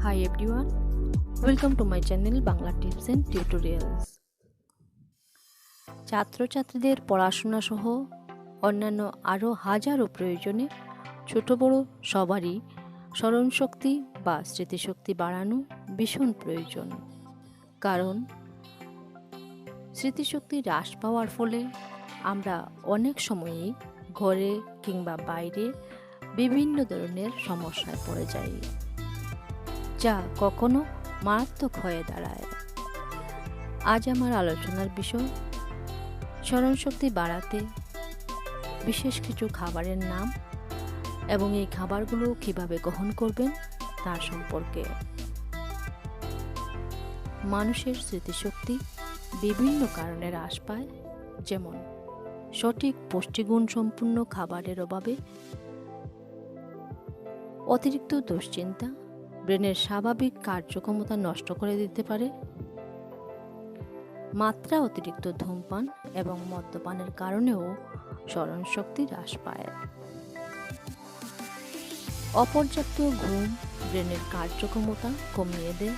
Hi everyone, welcome to my channel Bangla Tips and Tutorials. ছাত্রছাত্রীদের পড়াশোনা সহ অন্যান্য আরও হাজারো প্রয়োজনে ছোট বড় সবারই স্মরণশক্তি বা স্মৃতিশক্তি বাড়ানো ভীষণ প্রয়োজন। কারণ স্মৃতিশক্তি হ্রাস পাওয়ার ফলে আমরা অনেক সময়ই ঘরে কিংবা বাইরে বিভিন্ন ধরনের সমস্যায় পড়ে যাই, যা কখনো মারাত্মক হয়ে দাঁড়ায়। আজ আমার আলোচনার বিষয় স্মরণশক্তি বাড়াতে বিশেষ কিছু খাবারের নাম এবং এই খাবারগুলো কিভাবে গ্রহণ করবেন তার সম্পর্কে। মানুষের স্মৃতিশক্তি বিভিন্ন কারণে হ্রাস পায়, যেমন সঠিক পুষ্টিগুণ সম্পূর্ণ খাবারের অভাবে, অতিরিক্ত দুশ্চিন্তা ব্রেনের স্বাভাবিক কার্যক্ষমতা নষ্ট করে দিতে পারে, মাত্রা অতিরিক্ত ধূমপান এবং মদ্যপানের কারণেও স্মরণশক্তি হ্রাস পায়। অপর্যাপ্ত ঘুম ব্রেনের কার্যক্ষমতা কমিয়ে দেয়।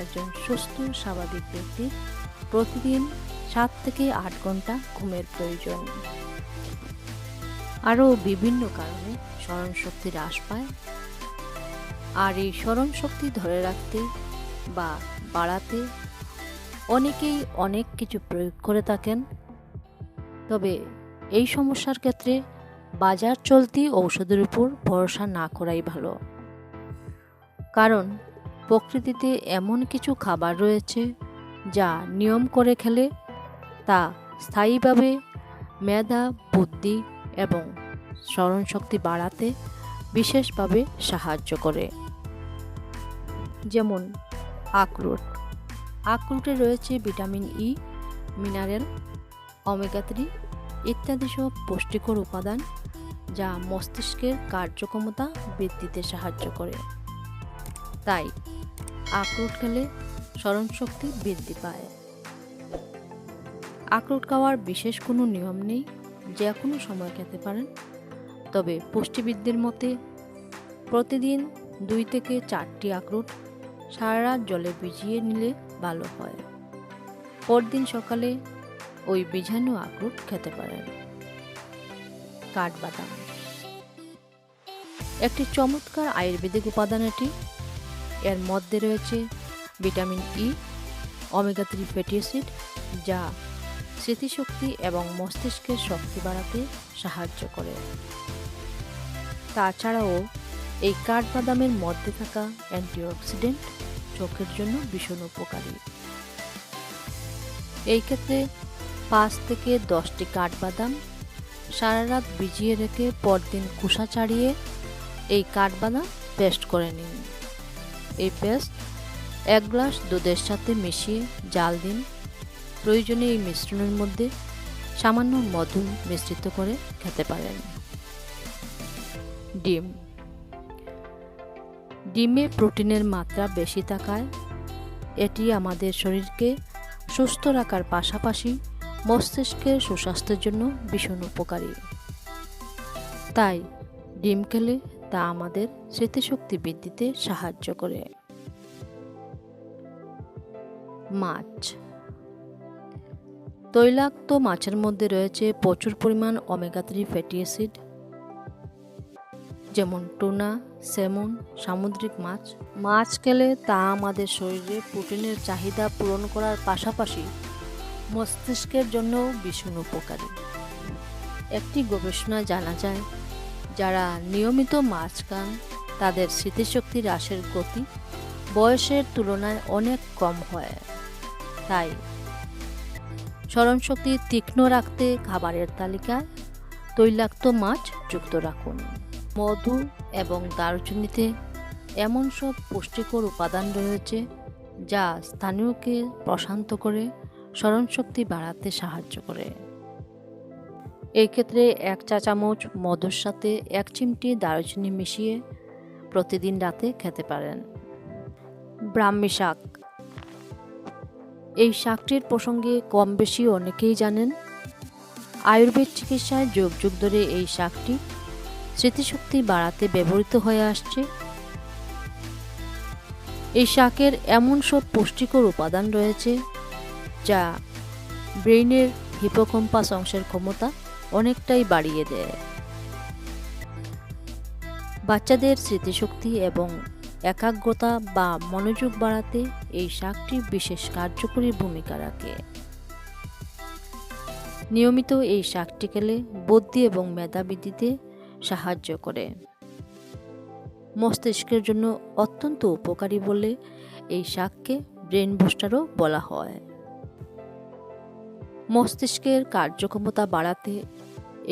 একজন সুস্থ স্বাভাবিক ব্যক্তির প্রতিদিন 7 থেকে 8 ঘন্টা ঘুমের প্রয়োজন। আরও বিভিন্ন কারণে স্মরণশক্তি হ্রাস পায়, আর এই স্মরণশক্তি ধরে রাখতে বা বাড়াতে অনেকেই অনেক কিছু প্রয়োগ করে থাকেন। তবে এই সমস্যার ক্ষেত্রে বাজার চলতি ঔষধের উপর ভরসা না করাই ভালো। কারণ প্রকৃতিতে এমন কিছু খাবার রয়েছে যা নিয়ম করে খেলে তা স্থায়ীভাবে মেধা, বুদ্ধি এবং স্মরণশক্তি বাড়াতে বিশেষভাবে সাহায্য করে। যেমন আখরোটে রয়েছে ভিটামিন ই, মিনারেল, ওমেগা 3 ইত্যাদি সব পুষ্টিকর উপাদান যা মস্তিষ্কের কার্যক্ষমতা বৃদ্ধিতে সাহায্য করে। তাই আখরোট খেলে স্মরণশক্তি বৃদ্ধি পায়। আখরোট খাওয়ার বিশেষ কোনো নিয়ম নেই, যে কোনো সময় খেতে পারেন। তবে পুষ্টিবিদদের মতে প্রতিদিন 2 থেকে 4টি আখরোট সারা রাত জলে ভিজিয়ে নিলে ভালো হয়। পরদিন সকালে ওই ভিজানো আখরোট খেতে পারেন। কাঠবাদাম একটি চমৎকার আয়ুর্বেদিক উপাদান। এর মধ্যে রয়েছে vitamin E, omega 3 fatty acid, যা স্মৃতিশক্তি এবং মস্তিষ্কের শক্তি বাড়াতে সাহায্য করে। তাছাড়াও এই কাঠবাদামের মধ্যে থাকা অ্যান্টিঅক্সিডেন্ট চোখের জন্য ভীষণ উপকারী। এই ক্ষেত্রে 5 থেকে 10টি কাঠবাদাম সারা রাত ভিজিয়ে রেখে পরদিন খোসা ছাড়িয়ে এই কাঠবাদাম পেস্ট করে নিন। এই পেস্ট 1 গ্লাস দুধের সাথে মিশিয়ে জাল দিন। প্রয়োজনে এই মিশ্রণের মধ্যে সামান্য মধু মিশ্রিত করে খেতে পারেন। ডিমে প্রোটিনের মাত্রা বেশি থাকায় এটি আমাদের শরীরকে সুস্থ রাখার পাশাপাশি মস্তিষ্কের সুস্বাস্থ্যের জন্য ভীষণ উপকারী। তাই ডিম খেলে তা আমাদের স্মৃতিশক্তি বৃদ্ধিতে সাহায্য করে। মাছ তৈলাক্ত মাছের মধ্যে রয়েছে প্রচুর পরিমাণ ওমেগা 3 ফ্যাটি অ্যাসিড, যেমন টুনা, স্যামন, সামুদ্রিক মাছ খেলে তা আমাদের শরীরে প্রোটিনের চাহিদা পূরণ করার পাশাপাশি মস্তিষ্কের জন্য ভীষণ উপকারী। একটি গবেষণায় জানা যায়, যারা নিয়মিত মাছ খান তাদের স্মৃতিশক্তি হ্রাসের গতি বয়সের তুলনায় অনেক কম হয়। তাই স্মরণশক্তি তীক্ষ্ণ রাখতে খাবারের তালিকায় তৈলাক্ত মাছ যুক্ত রাখুন। মধু এবং দারুচিনিতে এমন সব পুষ্টিকর উপাদান রয়েছে যা স্নায়ুকে প্রশান্ত করে স্মরণশক্তি বাড়াতে সাহায্য করে। এই ক্ষেত্রে 1 চা চামচ মধুর সাথে 1 চিমটি দারুচিনি মিশিয়ে প্রতিদিন রাতে খেতে পারেন। ব্রাহ্মী শাক এই শাকটির প্রসঙ্গে কম বেশি অনেকেই জানেন। আয়ুর্বেদ চিকিৎসায় যুগ যুগ ধরে এই শাকটি স্মৃতিশক্তি বাড়াতে ব্যবহৃত হয়ে আসছে। এই শাকের এমন সব পুষ্টিকর উপাদান রয়েছে যা ব্রেইনের হিপোক্যাম্পাস অংশের ক্ষমতা অনেকটাই বাড়িয়ে দেয়। বাচ্চাদের স্মৃতিশক্তি এবং একাগ্রতা বা মনোযোগ বাড়াতে এই শাকটি বিশেষ কার্যকরী ভূমিকা রাখে। নিয়মিত এই শাকটি খেলে বুদ্ধি এবং মেধা বৃদ্ধিতে সাহায্য করে। মস্তিষ্কের জন্য অত্যন্ত উপকারী বলে এই শাককে ব্রেন বুস্টারও বলা হয়। মস্তিষ্কের কার্যক্ষমতা বাড়াতে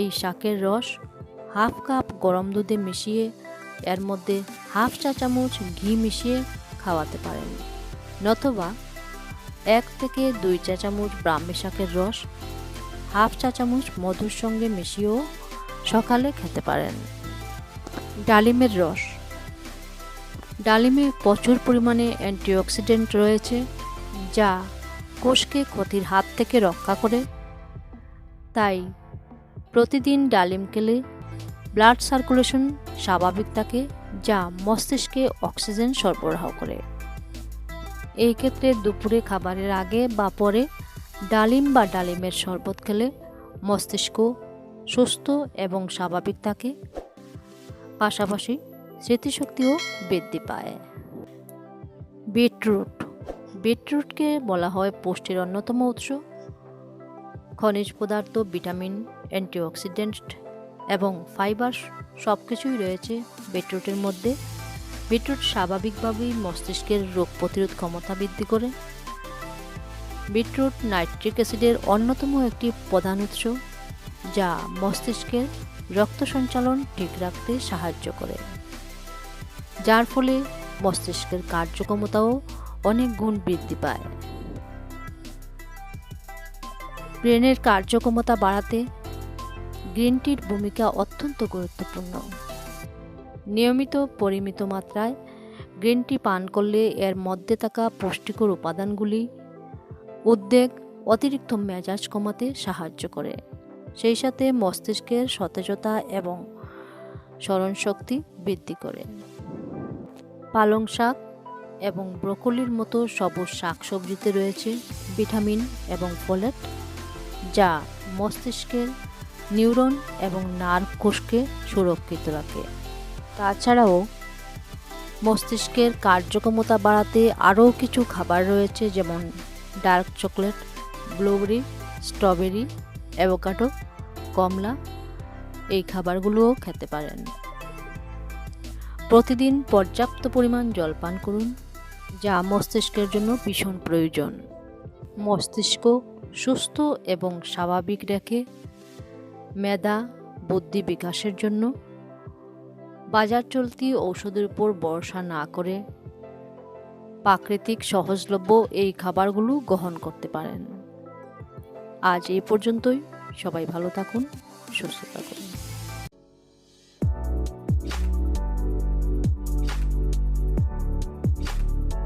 এই শাকের রস হাফ কাপ গরম দুধে মিশিয়ে এর মধ্যে হাফ চা চামচ ঘি মিশিয়ে খাওয়াতে পারেন, নতুবা 1 থেকে 2 চা চামচ ব্রাহ্মী শাকের রস হাফ চা চামচ মধুর সঙ্গে মিশিয়েও সকালে খেতে পারেন। ডালিমের রস। ডালিমে প্রচুর পরিমাণে অ্যান্টিঅক্সিডেন্ট রয়েছে যা কোষকে ক্ষতির হাত থেকে রক্ষা করে। তাই প্রতিদিন ডালিম খেলে ব্লাড সার্কুলেশন স্বাভাবিক থাকে, যা মস্তিষ্কে অক্সিজেন সরবরাহ করে। এই ক্ষেত্রে দুপুরে খাবারের আগে বা পরে ডালিম বা ডালিমের শরবত খেলে মস্তিষ্ক সুস্থ এবং স্বাভাবিক থাকে, পাশাপাশি স্মৃতিশক্তিও বৃদ্ধি পায়। বিটরুট। বিটরুটকে বলা হয় পুষ্টির অন্যতম উৎস। খনিজ পদার্থ, ভিটামিন, অ্যান্টিঅক্সিডেন্ট এবং ফাইবার সব কিছুই রয়েছে বিটরুটের মধ্যে। বিটরুট স্বাভাবিকভাবেই মস্তিষ্কের রোগ প্রতিরোধ ক্ষমতা বৃদ্ধি করে। বিটরুট নাইট্রিক অ্যাসিডের অন্যতম একটি প্রধান উৎস, যা মস্তিষ্কের রক্ত সঞ্চালন ঠিক রাখতে সাহায্য করে, যার ফলে মস্তিষ্কের কার্যক্ষমতাও অনেক গুণ বৃদ্ধি পায়। ব্রেনের কার্যক্ষমতা বাড়াতে গ্রিন টির ভূমিকা অত্যন্ত গুরুত্বপূর্ণ। নিয়মিত পরিমিত মাত্রায় গ্রিন টি পান করলে এর মধ্যে থাকা পুষ্টিকর উপাদানগুলি উদ্বেগ, অতিরিক্ত মেজাজ কমাতে সাহায্য করে, সেই সাথে মস্তিষ্কের সতেজতা এবং স্মরণশক্তি বৃদ্ধি করে। পালং শাক এবং ব্রোকলির মতো সবুজ শাকসবজিতে রয়েছে ভিটামিন এবং ফোলেট, যা মস্তিষ্কের নিউরন এবং নার্ভ কোষকে সুরক্ষিত রাখে। তাছাড়াও মস্তিষ্কের কার্যক্ষমতা বাড়াতে আরও কিছু খাবার রয়েছে, যেমন dark chocolate, blueberry, strawberry, avocado, কমলা। এই খাবারগুলোও খেতে পারেন। প্রতিদিন পর্যাপ্ত পরিমাণ জল পান করুন, যা মস্তিষ্কের জন্য ভীষণ প্রয়োজন। মস্তিষ্ক সুস্থ এবং স্বাভাবিক রেখে মেধা, বুদ্ধি বিকাশের জন্য বাজার চলতি ঔষধের উপর ভরসা না করে প্রাকৃতিক সহজলভ্য এই খাবারগুলো গ্রহণ করতে পারেন। আজ এই পর্যন্তই। সবাই ভালো থাকুন, সুস্থ থাকুন।